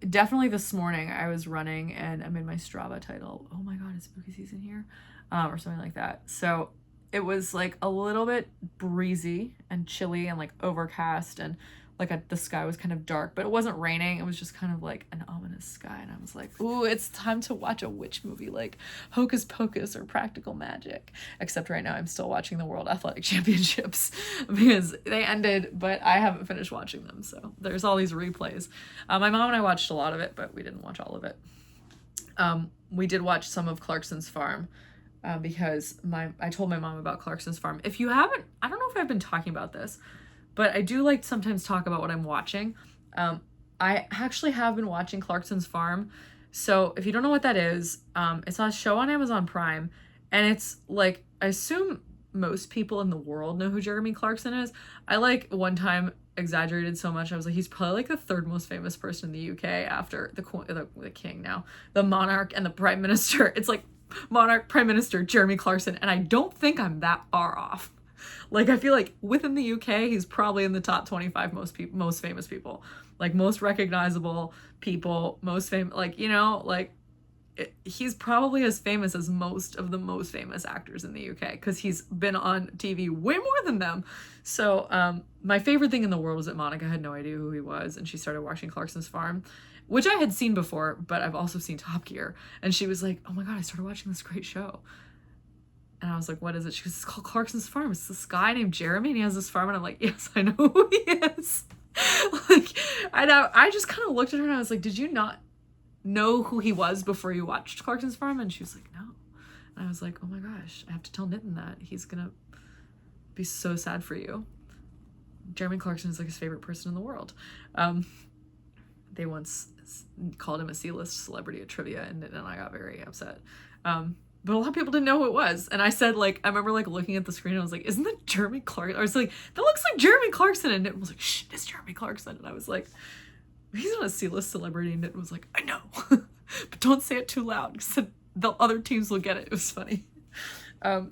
Definitely this morning I was running and I made my Strava title, "Oh my God, it's spooky season here," or something like that. So it was like a little bit breezy and chilly and like overcast, and like the sky was kind of dark, but it wasn't raining. It was just kind of like an ominous sky. And I was like, ooh, it's time to watch a witch movie like Hocus Pocus or Practical Magic. Except right now I'm still watching the World Athletic Championships because they ended, but I haven't finished watching them. So there's all these replays. My mom and I watched a lot of it, but we didn't watch all of it. We did watch some of Clarkson's Farm. Because I told my mom about Clarkson's Farm. If you haven't, I don't know if I've been talking about this, but I do like to sometimes talk about what I'm watching. I actually have been watching Clarkson's Farm. So if you don't know what that is, it's a show on Amazon Prime, and it's like, I assume most people in the world know who Jeremy Clarkson is. I like one time exaggerated so much. I was like, he's probably like the third most famous person in the UK after the king now, the monarch and the prime minister. It's like monarch, prime minister, Jeremy Clarkson, and I don't think I'm that far off. Like, I feel like within the UK, he's probably in the top 25 most famous people, like most recognizable people, most famous, like, he's probably as famous as most of the most famous actors in the UK because he's been on TV way more than them. So my favorite thing in the world was that Monica had no idea who he was, and she started watching Clarkson's Farm, which I had seen before, but I've also seen Top Gear. And she was like, "Oh my God, I started watching this great show." And I was like, "What is it?" She goes, "It's called Clarkson's Farm. It's this guy named Jeremy, and he has this farm." And I'm like, "Yes, I know who he is." Like, I just kind of looked at her and I was like, "Did you not know who he was before you watched Clarkson's Farm?" And she was like, "No." And I was like, "Oh my gosh, I have to tell Nitin that. He's gonna be so sad for you. Jeremy Clarkson is like his favorite person in the world." They once called him a C-list celebrity at trivia, and I got very upset. But a lot of people didn't know who it was. And I said, like, I remember like looking at the screen and I was like, "Isn't that Jeremy Clarkson?" I was like, "That looks like Jeremy Clarkson." And it was like, "Shh, it's Jeremy Clarkson." And I was like, "He's not a C-list celebrity." And it was like, "I know." But don't say it too loud because the other teams will get it. It was funny.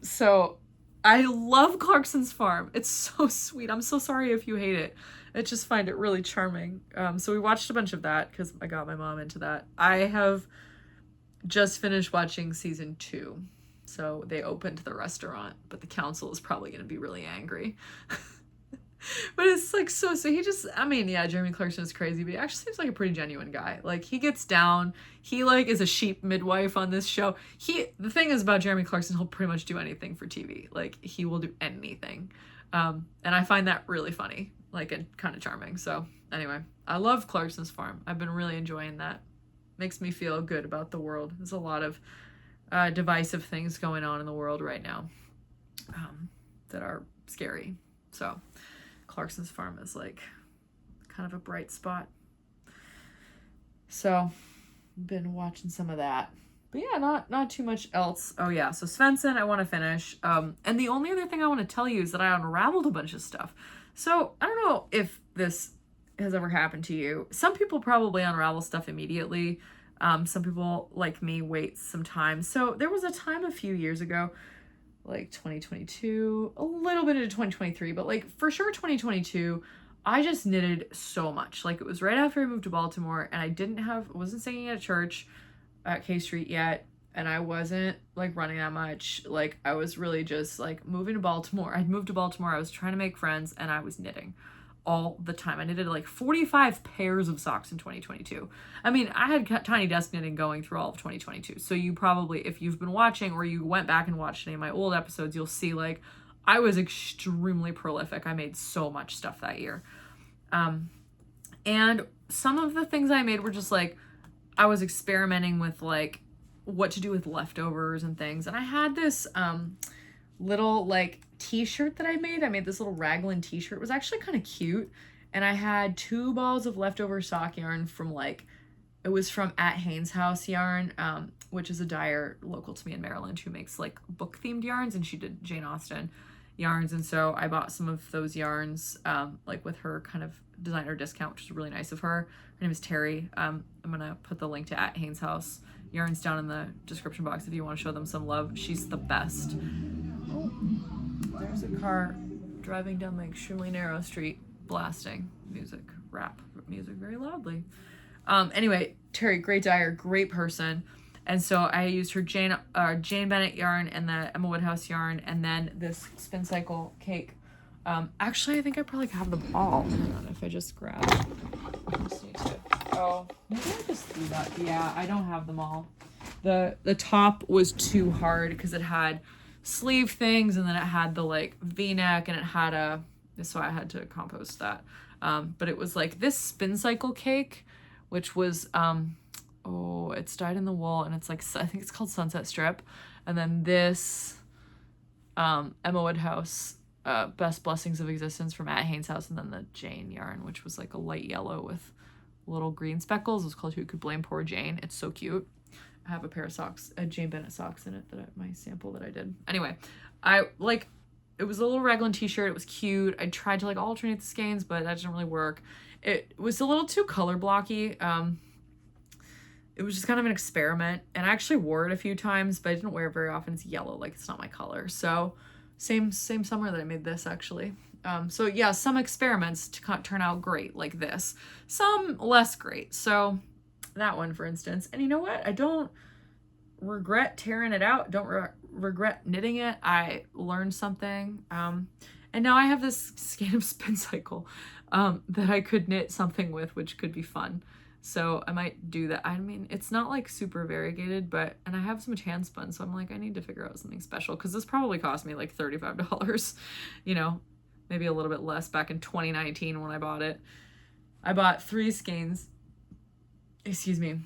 So I love Clarkson's Farm. It's so sweet. I'm so sorry if you hate it. I just find it really charming. So we watched a bunch of that because I got my mom into that. I have just finished watching season 2. So they opened the restaurant, but the council is probably going to be really angry. But it's like, so he just, Jeremy Clarkson is crazy, but he actually seems like a pretty genuine guy. Like, he gets down. He like is a sheep midwife on this show. The thing is about Jeremy Clarkson, he'll pretty much do anything for TV. Like, he will do anything. And I find that really funny, like, and kind of charming. So anyway, I love Clarkson's Farm. I've been really enjoying that. Makes me feel good about the world. There's a lot of divisive things going on in the world right now that are scary. So Clarkson's Farm is like kind of a bright spot. So been watching some of that. But yeah, not too much else. Oh yeah, so Svensson I want to finish. And the only other thing I want to tell you is that I unraveled a bunch of stuff. So I don't know if this has ever happened to you. Some people probably unravel stuff immediately. Some people, like me, wait some time. So there was a time a few years ago, like 2022, a little bit into 2023, but like for sure 2022, I just knitted so much. Like, it was right after I moved to Baltimore, and I wasn't singing at church at K Street yet. and I wasn't like running that much. Like I was really just like moving to Baltimore. I'd moved to Baltimore. I was trying to make friends and I was knitting all the time. I knitted like 45 pairs of socks in 2022. I mean, I had tiny desk knitting going through all of 2022. So you probably, if you've been watching or you went back and watched any of my old episodes, you'll see like I was extremely prolific. I made so much stuff that year. And some of the things I made were just like, I was experimenting with like what to do with leftovers and things. And I had this little like t-shirt that I made this little raglan t-shirt. It was actually kind of cute, and I had 2 balls of leftover sock yarn from like, it was from at Haynes House Yarn, which is a dyer local to me in Maryland who makes like book themed yarns, and she did Jane Austen yarns. And so I bought some of those yarns like with her kind of designer discount, which is really nice of her. Her name is Terry. I'm gonna put the link to at Haynes House Yarns down in the description box if you want to show them some love. She's the best. Oh, there's a car driving down the extremely narrow street, blasting rap music very loudly. Anyway, Terry, great dyer, great person. And so I used her Jane Bennett yarn and the Emma Woodhouse yarn, and then this spin cycle cake. Actually, I think I probably have them all. Hang on, if I just grab. I just need to. Oh, maybe I just threw that. Yeah, I don't have them all. The top was too hard because it had sleeve things, and then it had the like V-neck, and it had so I had to compost that. But it was like this spin cycle cake, which was it's dyed in the wool, and it's like, I think it's called Sunset Strip. And then this Emma Woodhouse Best Blessings of Existence from at Haynes House, and then the Jane yarn, which was like a light yellow with little green speckles. It was called Who Could Blame Poor Jane. It's so cute. I have a pair of socks, Jane Bennett socks in it, my sample that I did. Anyway, it was a little raglan t-shirt. It was cute. I tried to like alternate the skeins, but that didn't really work. It was a little too color blocky. It was just kind of an experiment, and I actually wore it a few times, but I didn't wear it very often. It's yellow, like it's not my color. So same summer that I made this, actually. So yeah, some experiments to turn out great like this, some less great. So that one, for instance. And you know what? I don't regret tearing it out. Don't regret knitting it. I learned something. And now I have this skein of spin cycle that I could knit something with, which could be fun. So I might do that. I mean, it's not like super variegated, and I have so much hand spun, so I'm like, I need to figure out something special, because this probably cost me like $35, you know, maybe a little bit less back in 2019 when I bought it. I bought 3 skeins. Excuse me.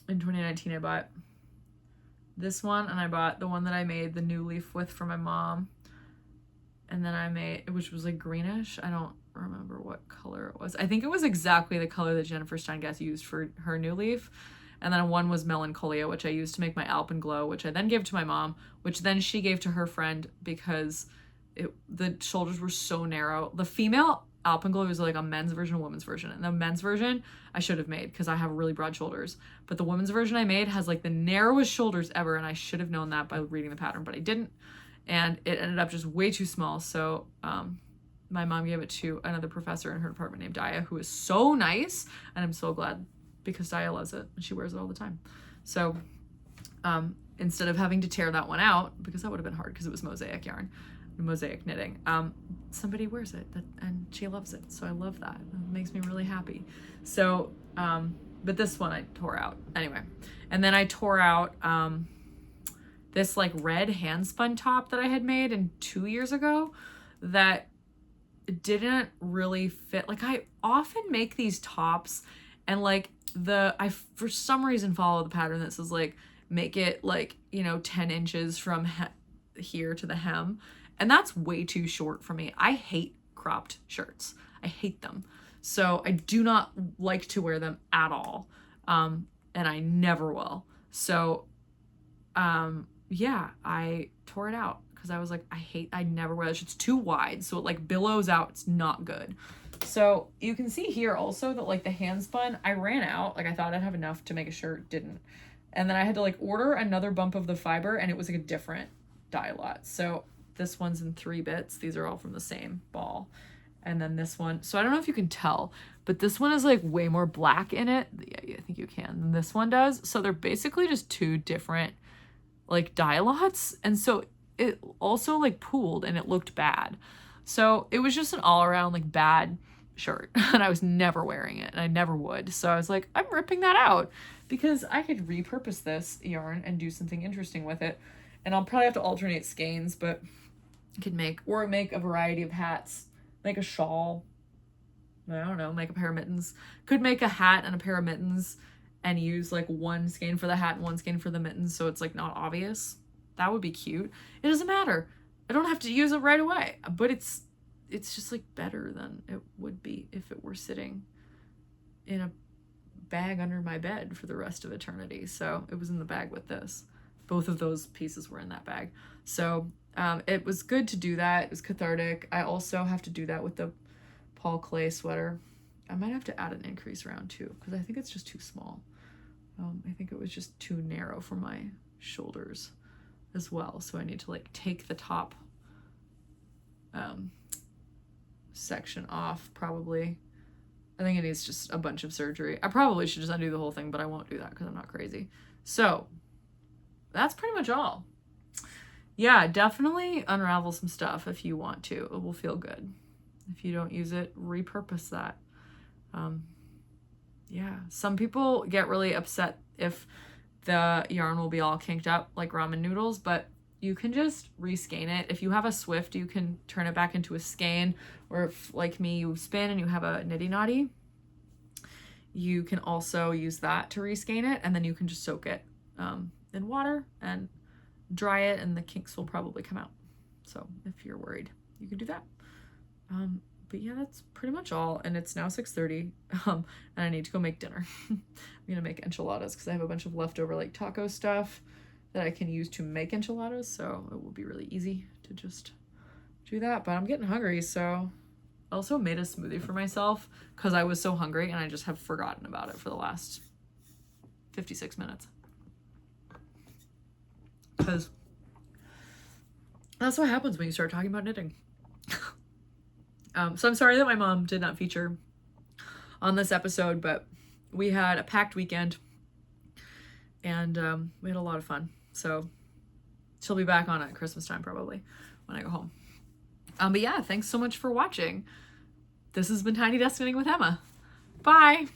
In 2019, I bought this one, and I bought the one that I made the new leaf with for my mom. And then I made, which was like greenish. I don't remember what color it was. I think it was exactly the color that Jennifer Steingast used for her new leaf. And then one was Melancholia, which I used to make my Alpenglow, which I then gave to my mom, which then she gave to her friend because the shoulders were so narrow. The female Alpenglow was like a men's version, a women's version. And the men's version I should have made because I have really broad shoulders. But the women's version I made has like the narrowest shoulders ever, and I should have known that by reading the pattern, but I didn't. And it ended up just way too small. So my mom gave it to another professor in her department named Daya, who is so nice. And I'm so glad because Daya loves it and she wears it all the time. So instead of having to tear that one out, because that would have been hard because it was mosaic yarn, mosaic knitting, somebody wears it and she loves it. So I love that. It makes me really happy. So, but this one I tore out anyway. And then I tore out this like red hand spun top that I had made 2 years ago that didn't really fit. Like I often make these tops and like I for some reason follow the pattern that says like make it like, 10 inches from here to the hem. And that's way too short for me. I hate cropped shirts. I hate them. So I do not like to wear them at all. And I never will. So, yeah, I tore it out because I was like, I never wear this. It's too wide. So it like billows out. It's not good. So you can see here also that like the hand spun, I ran out. Like I thought I'd have enough to make a shirt, didn't. And then I had to like order another bump of the fiber, and it was like a different dye lot. So this one's in 3 bits. These are all from the same ball. And then this one, so I don't know if you can tell, but this one is like way more black in it. Yeah, I think you can than this one does. So they're basically just 2 different like dye lots. And so it also like pooled and it looked bad. So it was just an all around like bad shirt and I was never wearing it and I never would. So I was like, I'm ripping that out because I could repurpose this yarn and do something interesting with it. And I'll probably have to alternate skeins, but I could make a variety of hats, make a shawl. I don't know, make a pair of mittens. Could make a hat and a pair of mittens and use like one skein for the hat and one skein for the mittens so it's like not obvious. That would be cute. It doesn't matter. I don't have to use it right away, but it's just like better than it would be if it were sitting in a bag under my bed for the rest of eternity. So it was in the bag with this. Both of those pieces were in that bag. So it was good to do that. It was cathartic. I also have to do that with the Paul Clay sweater. I might have to add an increase round too because I think it's just too small. I think it was just too narrow for my shoulders as well. So I need to like take the top section off probably. I think it needs just a bunch of surgery. I probably should just undo the whole thing, but I won't do that because I'm not crazy. So that's pretty much all. Yeah, definitely unravel some stuff if you want to. It will feel good. If you don't use it, repurpose that. Yeah, some people get really upset if the yarn will be all kinked up like ramen noodles, but you can just reskein it. If you have a Swift, you can turn it back into a skein, or if, like me, you spin and you have a nitty knotty, you can also use that to reskein it, and then you can just soak it in water and dry it, and the kinks will probably come out. So if you're worried, you can do that. But yeah, that's pretty much all, and it's now 6:30, and I need to go make dinner. I'm gonna make enchiladas because I have a bunch of leftover like taco stuff that I can use to make enchiladas, so it will be really easy to just do that. But I'm getting hungry, so I also made a smoothie for myself because I was so hungry and I just have forgotten about it for the last 56 minutes. Because that's what happens when you start talking about knitting. So I'm sorry that my mom did not feature on this episode, but we had a packed weekend and we had a lot of fun. So she'll be back on at Christmas time probably when I go home. But yeah, thanks so much for watching. This has been Tiny Desk Knitting with Emma. Bye!